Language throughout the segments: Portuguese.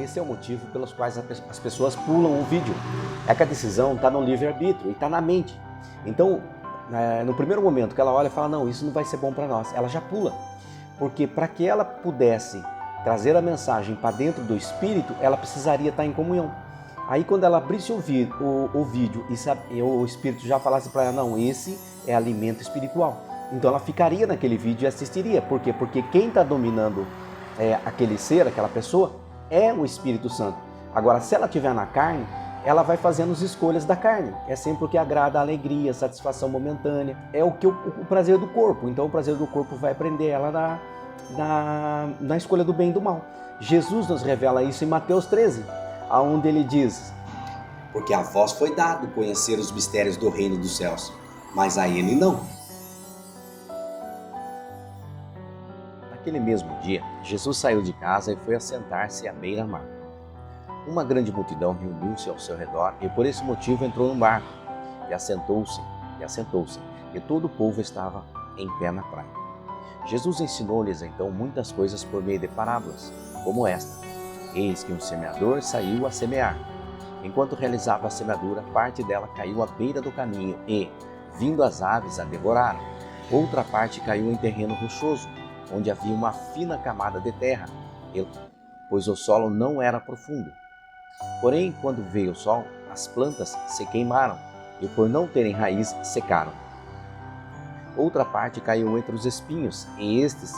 esse é o motivo pelos quais as pessoas pulam o vídeo. É que a decisão está no livre-arbítrio e está na mente. Então, no primeiro momento que ela olha e fala, não, isso não vai ser bom para nós, ela já pula. Porque para que ela pudesse trazer a mensagem para dentro do espírito, ela precisaria estar em comunhão. Aí quando ela abrisse o vídeo e o espírito já falasse para ela, não, esse é alimento espiritual. Então ela ficaria naquele vídeo e assistiria. Por quê? Porque quem está dominando aquele ser, aquela pessoa, é o Espírito Santo. Agora, se ela estiver na carne, ela vai fazendo as escolhas da carne. É sempre o que agrada a alegria, a satisfação momentânea. É o prazer do corpo. Então o prazer do corpo vai prender ela na escolha do bem e do mal. Jesus nos revela isso em Mateus 13, onde ele diz, porque a vós foi dado conhecer os mistérios do reino dos céus, mas a ele não. Naquele mesmo dia, Jesus saiu de casa e foi assentar-se à beira-mar. Uma grande multidão reuniu-se ao seu redor e por esse motivo entrou no barco e assentou-se, e todo o povo estava em pé na praia. Jesus ensinou-lhes então muitas coisas por meio de parábolas, como esta. Eis que um semeador saiu a semear. Enquanto realizava a semeadura, parte dela caiu à beira do caminho e, vindo as aves, a devoraram. Outra parte caiu em terreno rochoso, onde havia uma fina camada de terra, pois o solo não era profundo. Porém, quando veio o sol, as plantas se queimaram e, por não terem raiz, secaram. Outra parte caiu entre os espinhos e estes,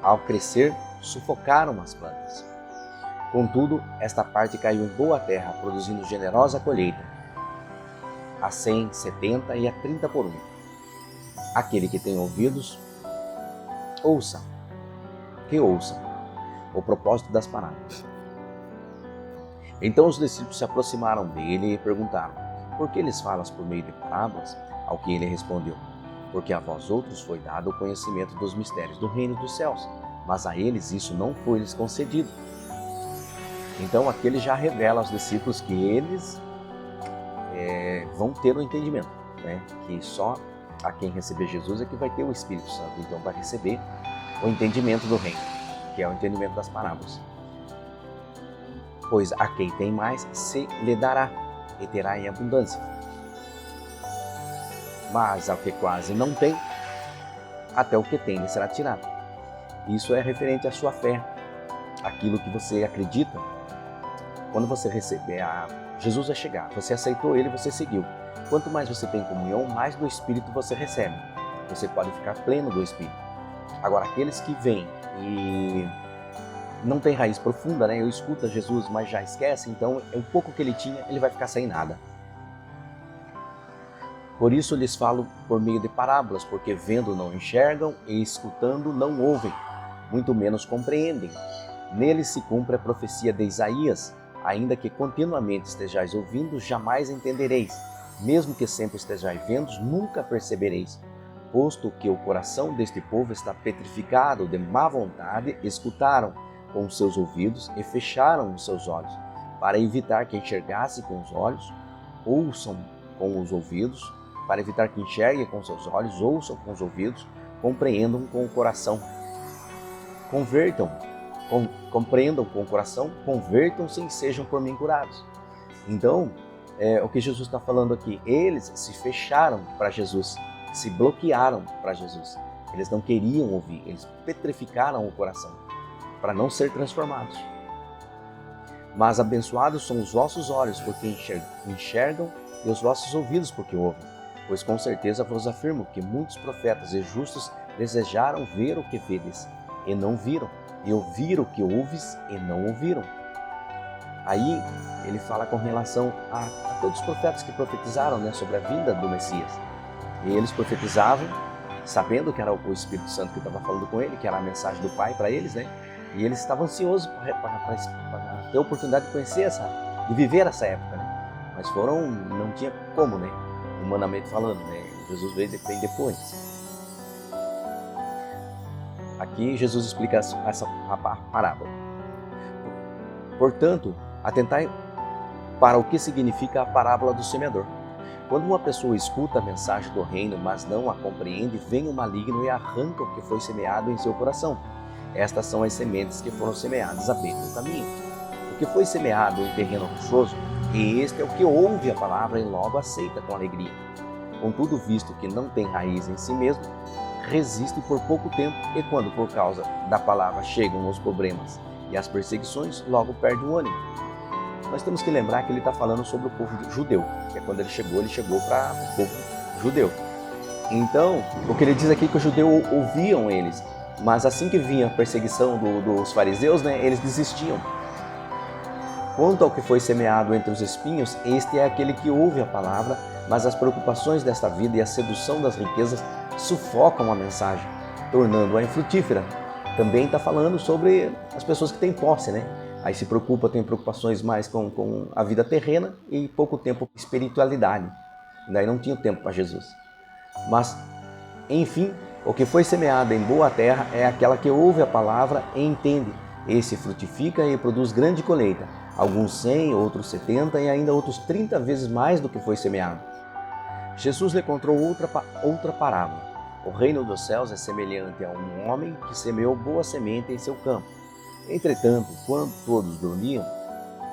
ao crescer, sufocaram as plantas. Contudo, esta parte caiu em boa terra, produzindo generosa colheita, a 100, 70 e a 30 por 1. Aquele que tem ouvidos, ouça o propósito das parábolas. Então os discípulos se aproximaram dele e perguntaram, por que lhes falas por meio de parábolas? Ao que ele respondeu, porque a vós outros foi dado o conhecimento dos mistérios do reino dos céus, mas a eles isso não foi-lhes concedido. Então aqui ele já revela aos discípulos que eles vão ter o entendimento, né? Que só a quem receber Jesus é que vai ter o Espírito Santo, então vai receber o entendimento do reino, que é o entendimento das parábolas. Pois a quem tem mais se lhe dará e terá em abundância. Mas ao que quase não tem, até o que tem lhe será tirado. Isso é referente à sua fé, aquilo que você acredita. Quando você receber Jesus vai chegar, você aceitou ele, você seguiu. Quanto mais você tem comunhão, mais do Espírito você recebe. Você pode ficar pleno do Espírito. Agora, aqueles que vêm e não tem raiz profunda, né? Eu escuto Jesus, mas já esquece, então o pouco que ele tinha, ele vai ficar sem nada. Por isso lhes falo por meio de parábolas, porque vendo não enxergam e escutando não ouvem, muito menos compreendem. Neles se cumpre a profecia de Isaías, ainda que continuamente estejais ouvindo, jamais entendereis. Mesmo que sempre estejais vendo, nunca percebereis. Posto que o coração deste povo está petrificado de má vontade, escutaram com os seus ouvidos e fecharam os seus olhos, para evitar que enxergasse com os olhos, ouçam com os ouvidos, para evitar que enxerguem com os seus olhos, ouçam com os ouvidos, compreendam com o coração. Compreendam com o coração, convertam-se e sejam por mim curados. Então, o que Jesus está falando aqui, eles se fecharam para Jesus, se bloquearam para Jesus. Eles não queriam ouvir, eles petrificaram o coração para não ser transformados. Mas abençoados são os vossos olhos, porque enxergam, e os vossos ouvidos, porque ouvem. Pois com certeza vos afirmo que muitos profetas e justos desejaram ver o que vedes, e não viram, e ouvir o que ouves, e não ouviram. Aí ele fala com relação a todos os profetas que profetizaram, né, sobre a vinda do Messias. E eles profetizavam, sabendo que era o Espírito Santo que estava falando com ele, que era a mensagem do Pai para eles, né? E eles estavam ansiosos para ter a oportunidade de conhecer de viver essa época, né? Mas não tinha como, né? Humanamente falando, né? Jesus veio bem depois. Aqui Jesus explica essa parábola. Portanto, atentai para o que significa a parábola do semeador. Quando uma pessoa escuta a mensagem do reino, mas não a compreende, vem o maligno e arranca o que foi semeado em seu coração. Estas são as sementes que foram semeadas à beira do caminho. O que foi semeado em terreno rochoso, e este é o que ouve a palavra e logo aceita com alegria. Contudo, visto que não tem raiz em si mesmo, resiste por pouco tempo e quando por causa da palavra chegam os problemas e as perseguições, logo perde o ânimo. Nós temos que lembrar que ele está falando sobre o povo judeu, que é quando ele chegou para o povo judeu. Então, o que ele diz aqui é que os judeus ouviam eles, mas assim que vinha a perseguição dos fariseus, eles desistiam. Quanto ao que foi semeado entre os espinhos, este é aquele que ouve a palavra, mas as preocupações desta vida e a sedução das riquezas sufocam a mensagem, tornando-a infrutífera. Também está falando sobre as pessoas que têm posse, Aí se preocupa, tem preocupações mais com a vida terrena e pouco tempo com espiritualidade. Daí não tinha tempo para Jesus. Mas, enfim, o que foi semeado em boa terra é aquela que ouve a palavra e entende. Esse frutifica e produz grande colheita. Alguns 100, outros 70 e ainda outros 30 vezes mais do que foi semeado. Jesus lhe contou outra parábola. O reino dos céus é semelhante a um homem que semeou boa semente em seu campo. Entretanto, quando todos dormiam,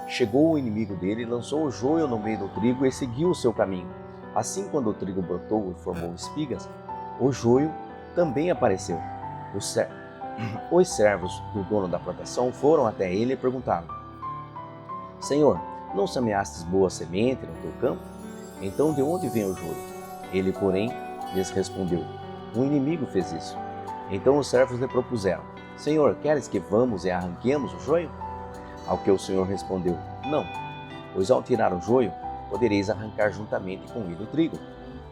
chegou o inimigo dele, lançou o joio no meio do trigo e seguiu o seu caminho. Assim, quando o trigo brotou e formou espigas, o joio também apareceu. Os servos do dono da plantação foram até ele e perguntaram: Senhor, não semeastes boa semente no teu campo? Então de onde vem o joio? Ele, porém, lhes respondeu: um inimigo fez isso. Então os servos lhe propuseram: Senhor, queres que vamos e arranquemos o joio? Ao que o Senhor respondeu: não, pois ao tirar o joio, podereis arrancar juntamente com ele o trigo.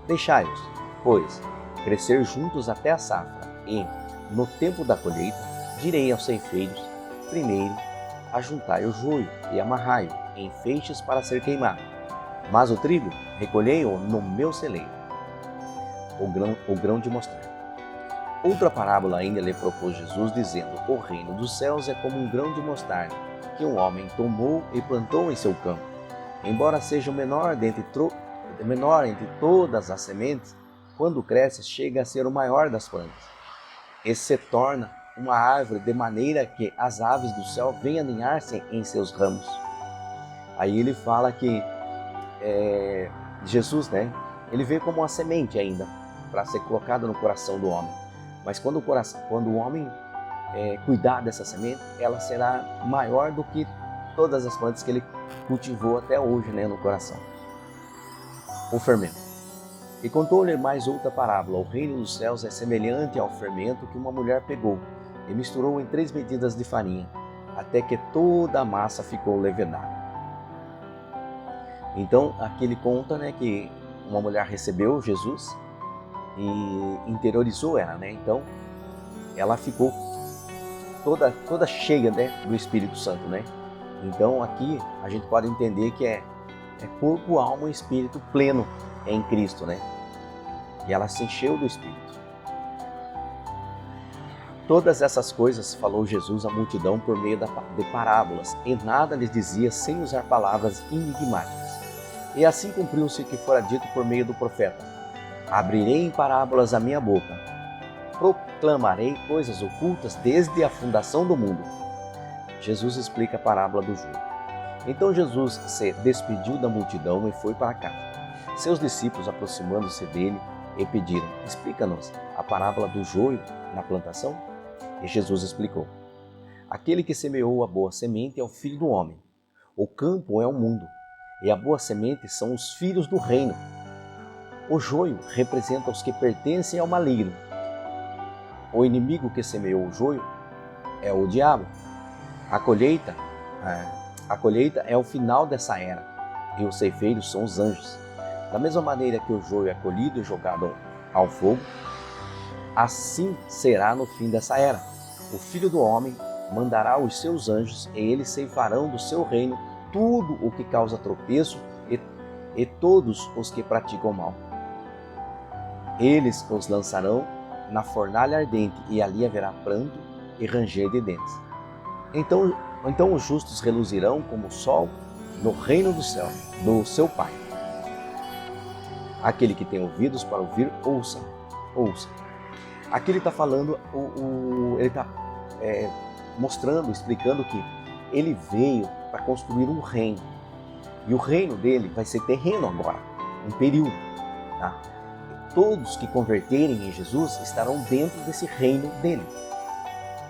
Deixai-os, pois, crescer juntos até a safra, e, no tempo da colheita, direi aos ceifeiros: primeiro, ajuntai o joio e amarrai-o em feixes para ser queimado, mas o trigo recolhei-o no meu celeiro. O grão de mostarda. Outra parábola ainda lhe propôs Jesus, dizendo: o reino dos céus é como um grão de mostarda, que um homem tomou e plantou em seu campo. Embora seja o menor entre todas as sementes, quando cresce, chega a ser o maior das plantas. E se torna uma árvore de maneira que as aves do céu vêm aninhar-se em seus ramos. Aí ele fala que Jesus, ele veio como uma semente ainda, para ser colocada no coração do homem. Mas quando o homem cuidar dessa semente, ela será maior do que todas as plantas que ele cultivou até hoje, no coração. O fermento. E contou-lhe mais outra parábola: o reino dos céus é semelhante ao fermento que uma mulher pegou e misturou em 3 medidas de farinha, até que toda a massa ficou levedada. Então, aqui ele conta que uma mulher recebeu Jesus e interiorizou ela, Então, ela ficou toda cheia, do Espírito Santo, Então, aqui a gente pode entender que é corpo, alma e espírito pleno em Cristo, E ela se encheu do Espírito. Todas essas coisas falou Jesus à multidão por meio de parábolas, e nada lhes dizia sem usar palavras enigmáticas. E assim cumpriu-se o que fora dito por meio do profeta: abrirei em parábolas a minha boca, proclamarei coisas ocultas desde a fundação do mundo. Jesus explica a parábola do joio. Então Jesus se despediu da multidão e foi para casa. Seus discípulos, aproximando-se dele, e pediram: explica-nos a parábola do joio na plantação. E Jesus explicou: aquele que semeou a boa semente é o Filho do Homem. O campo é o mundo, e a boa semente são os filhos do reino. O joio representa os que pertencem ao maligno. O inimigo que semeou o joio é o diabo. A colheita é o final dessa era, e os ceifeiros são os anjos. Da mesma maneira que o joio é colhido e jogado ao fogo, assim será no fim dessa era. O Filho do Homem mandará os seus anjos e eles ceifarão do seu reino tudo o que causa tropeço e todos os que praticam mal. Eles os lançarão na fornalha ardente e ali haverá pranto e ranger de dentes. Então os justos reluzirão como o sol no reino do céu, do seu Pai. Aquele que tem ouvidos para ouvir, ouça. Aqui ele está falando, ele está mostrando, explicando que ele veio para construir um reino. E o reino dele vai ser terreno agora, um período. Tá? Todos que converterem em Jesus estarão dentro desse reino dele.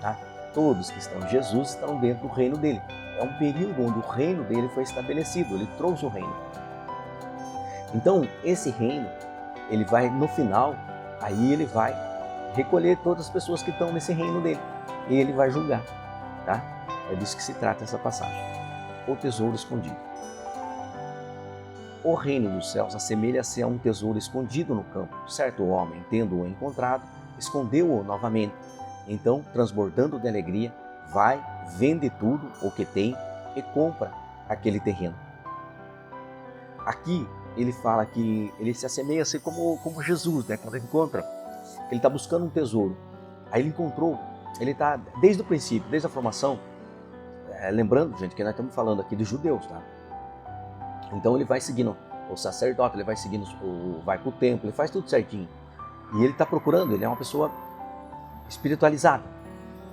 Tá? Todos que estão em Jesus estarão dentro do reino dele. É um período onde o reino dele foi estabelecido, ele trouxe o reino. Então, esse reino, ele vai, no final, aí ele vai recolher todas as pessoas que estão nesse reino dele. E ele vai julgar, tá? É disso que se trata essa passagem. O tesouro escondido. O reino dos céus assemelha-se a um tesouro escondido no campo. Certo homem, tendo-o encontrado, escondeu-o novamente. Então, transbordando de alegria, vai, vende tudo o que tem e compra aquele terreno. Aqui ele fala que ele se assemelha assim como Jesus, né? Quando ele encontra, ele está buscando um tesouro. Aí ele encontrou, ele está desde o princípio, desde a formação, lembrando, gente, que nós estamos falando aqui de judeus, tá? Então ele vai seguindo o sacerdote, ele vai seguindo, vai para o templo, ele faz tudo certinho. E ele está procurando, ele é uma pessoa espiritualizada.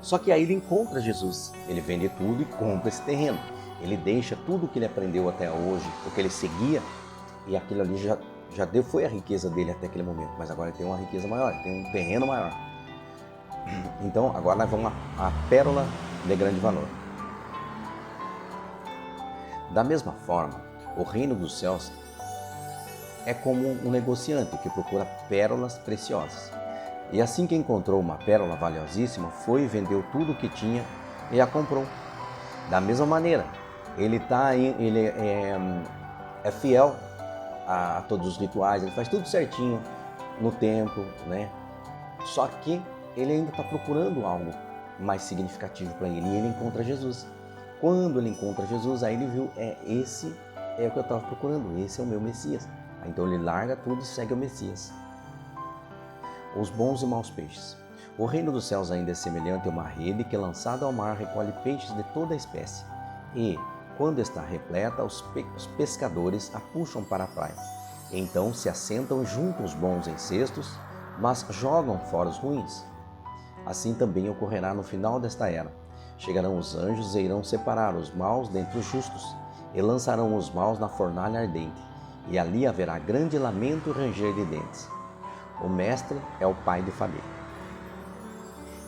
Só que aí ele encontra Jesus, ele vende tudo e compra esse terreno. Ele deixa tudo o que ele aprendeu até hoje, o que ele seguia, e aquilo ali foi a riqueza dele até aquele momento. Mas agora ele tem uma riqueza maior, ele tem um terreno maior. Então agora nós vamos à pérola de grande valor. Da mesma forma, o reino dos céus é como um negociante que procura pérolas preciosas. E assim que encontrou uma pérola valiosíssima, foi e vendeu tudo o que tinha e a comprou. Da mesma maneira, ele é fiel a todos os rituais, ele faz tudo certinho no templo, né? Só que ele ainda está procurando algo mais significativo para ele e ele encontra Jesus. Quando ele encontra Jesus, aí ele viu, esse é o que eu estava procurando, esse é o meu Messias. Então ele larga tudo e segue o Messias. Os bons e maus peixes. O reino dos céus ainda é semelhante a uma rede que, lançada ao mar, recolhe peixes de toda a espécie. E, quando está repleta, os pescadores a puxam para a praia. Então se assentam junto os bons em cestos, mas jogam fora os ruins. Assim também ocorrerá no final desta era. Chegarão os anjos e irão separar os maus dentre os justos, e lançarão os maus na fornalha ardente, e ali haverá grande lamento e ranger de dentes. O mestre é o pai de família.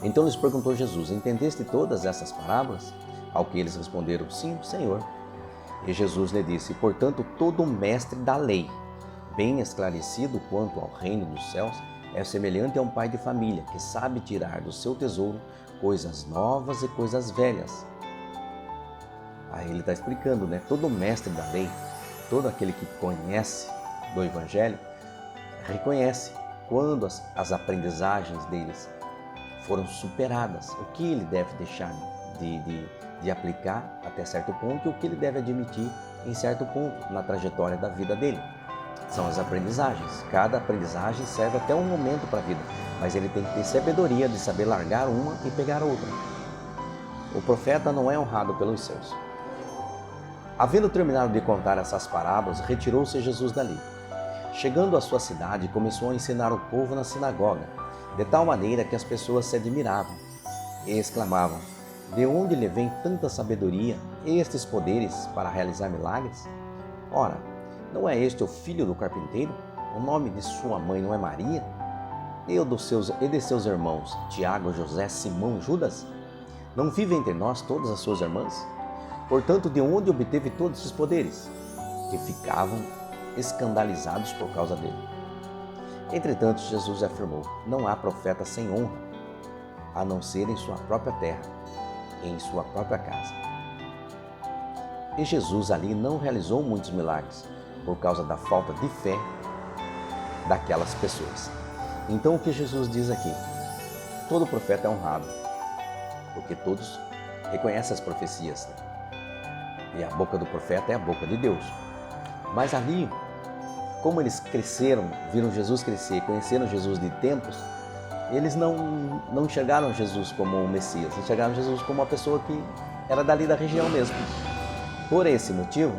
Então lhes perguntou Jesus: entendeste todas essas parábolas? Ao que eles responderam: sim, Senhor. E Jesus lhe disse: portanto, todo mestre da lei, bem esclarecido quanto ao reino dos céus, é semelhante a um pai de família que sabe tirar do seu tesouro coisas novas e coisas velhas. Aí ele está explicando, né? Todo mestre da lei, todo aquele que conhece do Evangelho, reconhece quando as aprendizagens deles foram superadas, o que ele deve deixar de aplicar até certo ponto e o que ele deve admitir em certo ponto na trajetória da vida dele. São as aprendizagens. Cada aprendizagem serve até um momento para a vida, mas ele tem que ter sabedoria de saber largar uma e pegar outra. O profeta não é honrado pelos seus. Havendo terminado de contar essas parábolas, retirou-se Jesus dali. Chegando à sua cidade, começou a ensinar o povo na sinagoga, de tal maneira que as pessoas se admiravam e exclamavam: de onde lhe vem tanta sabedoria e estes poderes para realizar milagres? Ora, não é este o filho do carpinteiro? O nome de sua mãe não é Maria? E de seus irmãos, Tiago, José, Simão e Judas? Não vivem entre nós todas as suas irmãs? Portanto, de onde obteve todos esses poderes? E ficavam escandalizados por causa dele. Entretanto, Jesus afirmou: não há profeta sem honra, a não ser em sua própria terra, em sua própria casa. E Jesus ali não realizou muitos milagres, por causa da falta de fé daquelas pessoas. Então o que Jesus diz aqui? Todo profeta é honrado, porque todos reconhecem as profecias. E a boca do profeta é a boca de Deus. Mas ali, como eles cresceram, viram Jesus crescer, conheceram Jesus de tempos, eles não enxergaram Jesus como um Messias, enxergaram Jesus como uma pessoa que era dali da região mesmo. Por esse motivo,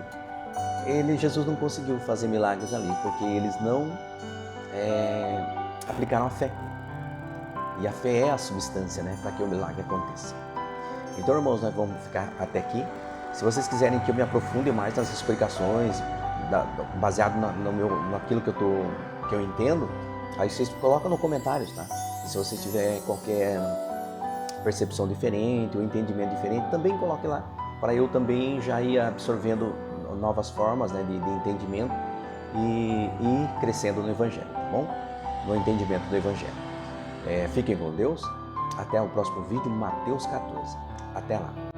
Jesus não conseguiu fazer milagres ali, porque eles não aplicaram a fé. E a fé é a substância, né, para que o milagre aconteça. Então, irmãos, nós vamos ficar até aqui. Se vocês quiserem que eu me aprofunde mais nas explicações, baseado naquilo que eu entendo, aí vocês colocam nos comentários, tá? E se você tiver qualquer percepção diferente ou entendimento diferente, também coloque lá, para eu também já ir absorvendo novas formas, né, de entendimento e crescendo no Evangelho, tá bom? No entendimento do Evangelho. Fiquem com Deus. Até o próximo vídeo, Mateus 14. Até lá.